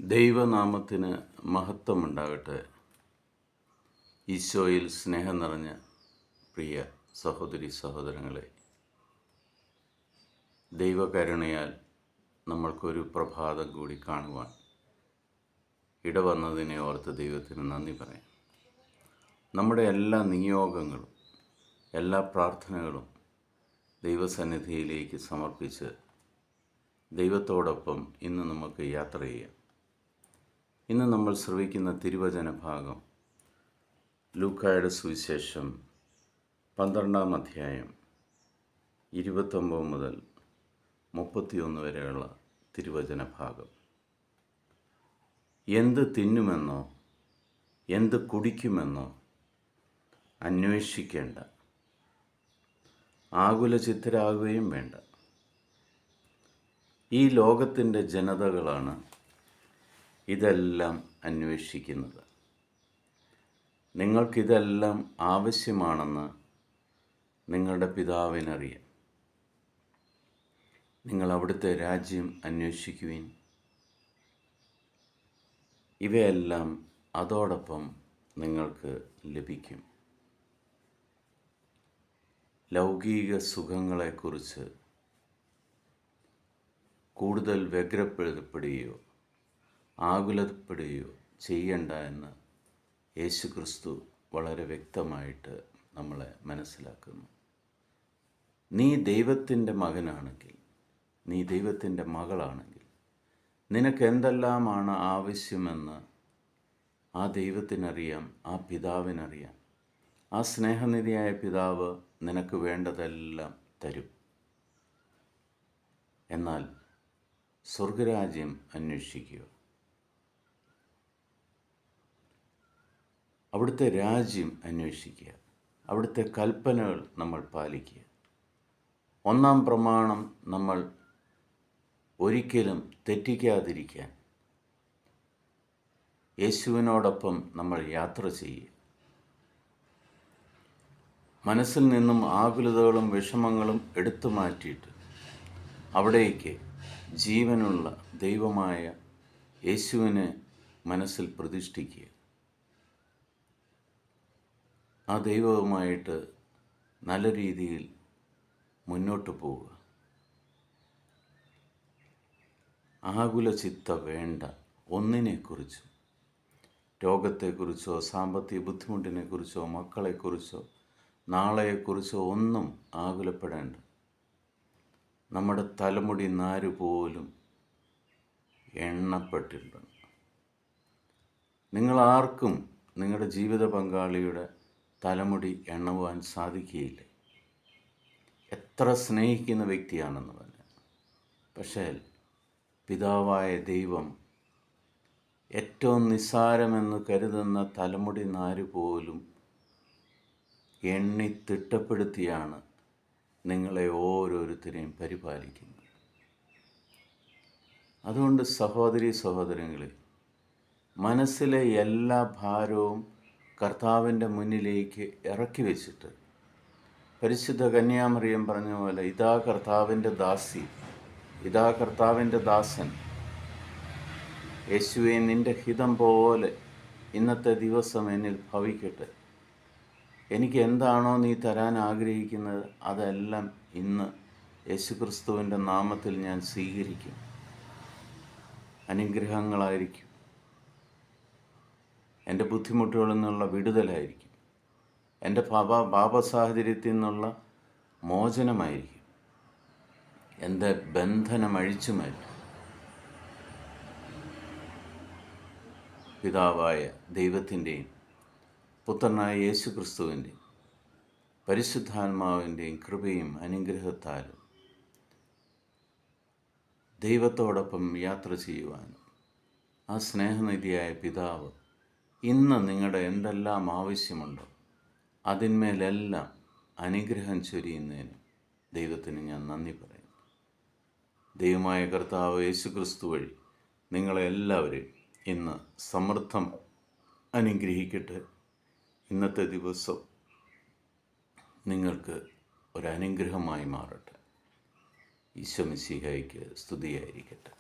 ദൈവനാമത്തിന് മഹത്വമുണ്ടാകട്ടെ. ഈശോയിൽ സ്നേഹം നിറഞ്ഞ പ്രിയ സഹോദരി സഹോദരങ്ങളെ, ദൈവകരുണയാൽ നമ്മൾക്കൊരു പ്രഭാതം കൂടി കാണുവാൻ ഇടവന്നതിനെ ഓർത്ത് ദൈവത്തിന് നന്ദി പറയാം. നമ്മുടെ എല്ലാ നിയോഗങ്ങളും എല്ലാ പ്രാർത്ഥനകളും ദൈവസന്നിധിയിലേക്ക് സമർപ്പിച്ച് ദൈവത്തോടൊപ്പം ഇന്ന് നമുക്ക് യാത്ര ചെയ്യാം. ഇന്ന് നമ്മൾ ശ്രവിക്കുന്ന തിരുവചന ഭാഗം ലൂക്കായുടെ സുവിശേഷം 12-ാം അധ്യായം 29 മുതൽ 31 വരെയുള്ള തിരുവചന ഭാഗം. എന്ത് തിന്നുമെന്നോ എന്ത് കുടിക്കുമെന്നോ അന്വേഷിക്കേണ്ട, ആകുലചിത്തരാകുകയും വേണ്ട. ഈ ലോകത്തിൻ്റെ ജനതകളാണ് ഇതെല്ലാം അന്വേഷിക്കുന്നത്. നിങ്ങൾക്കിതെല്ലാം ആവശ്യമാണെന്ന് നിങ്ങളുടെ പിതാവിനറിയാം. നിങ്ങൾ അവിടുത്തെ രാജ്യം അന്വേഷിക്കുവിൻ, ഇവയെല്ലാം അതോടൊപ്പം നിങ്ങൾക്ക് ലഭിക്കും. ലൗകിക സുഖങ്ങളെക്കുറിച്ച് കൂടുതൽ വ്യഗ്രപ്പെടുകയോ ആകുലപ്പെടുകയോ ചെയ്യണ്ട എന്ന് യേശുക്രിസ്തു വളരെ വ്യക്തമായിട്ട് നമ്മളെ മനസ്സിലാക്കുന്നു. നീ ദൈവത്തിൻ്റെ മകനാണെങ്കിൽ, നീ ദൈവത്തിൻ്റെ മകളാണെങ്കിൽ, നിനക്ക് എന്തെല്ലാമാണ് ആവശ്യമെന്ന് ആ ദൈവത്തിനറിയാം, ആ പിതാവിനറിയാം. ആ സ്നേഹനിധിയായ പിതാവ് നിനക്ക് വേണ്ടതെല്ലാം തരും. എന്നാൽ സ്വർഗരാജ്യം അന്വേഷിക്കുക, അവിടുത്തെ രാജ്യം അന്വേഷിക്കുക, അവിടുത്തെ കൽപ്പനകൾ നമ്മൾ പാലിക്കുക. 1-ാം പ്രമാണം നമ്മൾ ഒരിക്കലും തെറ്റിക്കാതിരിക്കാൻ യേശുവിനോടൊപ്പം നമ്മൾ യാത്ര ചെയ്യുക. മനസ്സിൽ നിന്നും ആകുലതകളും വിഷമങ്ങളും എടുത്തു മാറ്റിയിട്ട് അവിടേക്ക് ജീവനുള്ള ദൈവമായ യേശുവിനെ മനസ്സിൽ പ്രതിഷ്ഠിക്കുക. ആ ദൈവവുമായിട്ട് നല്ല രീതിയിൽ മുന്നോട്ട് പോവുക. ആകുലചിത്ത വേണ്ട ഒന്നിനെക്കുറിച്ചും, രോഗത്തെക്കുറിച്ചോ സാമ്പത്തിക ബുദ്ധിമുട്ടിനെക്കുറിച്ചോ മക്കളെക്കുറിച്ചോ നാളെയെക്കുറിച്ചോ ഒന്നും ആകുലപ്പെടേണ്ട. നമ്മുടെ തലമുടി നാര് പോലും എണ്ണപ്പെട്ടിട്ടുണ്ട്. നിങ്ങളാർക്കും നിങ്ങളുടെ ജീവിത പങ്കാളിയുടെ തലമുടി എണ്ണുവാൻ സാധിക്കുകയില്ല, എത്ര സ്നേഹിക്കുന്ന വ്യക്തിയാണെന്ന് പറഞ്ഞാൽ. പക്ഷേ പിതാവായ ദൈവം ഏറ്റവും നിസ്സാരമെന്ന് കരുതുന്ന തലമുടി നാര് പോലും എണ്ണി തിട്ടപ്പെടുത്തിയാണ് നിങ്ങളെ ഓരോരുത്തരെയും പരിപാലിക്കുന്നത്. അതുകൊണ്ട് സഹോദരീ സഹോദരങ്ങളെ, മനസ്സിലെ എല്ലാ ഭാരവും കർത്താവിൻ്റെ മുന്നിലേക്ക് ഇറക്കി വെച്ചിട്ട്, പരിശുദ്ധ കന്യാമറിയം പറഞ്ഞ പോലെ, ഇതാ കർത്താവിൻ്റെ ദാസി, ഇതാ കർത്താവിൻ്റെ ദാസൻ, യേശുവേ നിൻ്റെ ഹിതം പോലെ ഇന്നത്തെ ദിവസം എന്നിൽ ഭവിക്കട്ടെ. എനിക്ക് എന്താണോ നീ തരാൻ ആഗ്രഹിക്കുന്നത് അതെല്ലാം ഇന്ന് യേശുക്രിസ്തുവിൻ്റെ നാമത്തിൽ ഞാൻ സ്വീകരിക്കും. അനുഗ്രഹങ്ങളായിരിക്കും, എൻ്റെ ബുദ്ധിമുട്ടുകളിൽ നിന്നുള്ള വിടുതലായിരിക്കും, എൻ്റെ പാപസാഹചര്യത്തിൽ നിന്നുള്ള മോചനമായിരിക്കും, എൻ്റെ ബന്ധനം അഴിച്ചു മാറ്റും. പിതാവായ ദൈവത്തിൻ്റെയും പുത്രനായ യേശുക്രിസ്തുവിൻ്റെയും പരിശുദ്ധാത്മാവിൻ്റെയും കൃപയും അനുഗ്രഹത്താലും ദൈവത്തോടൊപ്പം യാത്ര ചെയ്യുവാനും ആ സ്നേഹനിധിയായ പിതാവ് ഇന്ന് നിങ്ങളുടെ എന്തെല്ലാം ആവശ്യമുണ്ടോ അതിന്മേലെല്ലാം അനുഗ്രഹം ചൊരിയുന്നതിന് ദൈവത്തിന് ഞാൻ നന്ദി പറയുന്നു. ദൈവമായ കർത്താവ് യേശുക്രിസ്തു വഴി നിങ്ങളെ എല്ലാവരെയും ഇന്ന് സമൃദ്ധം അനുഗ്രഹിക്കട്ടെ. ഇന്നത്തെ ദിവസം നിങ്ങൾക്ക് ഒരനുഗ്രഹമായി മാറട്ടെ. ഈശോ മിശിഹായ്ക്ക് സ്തുതിയായിരിക്കട്ടെ.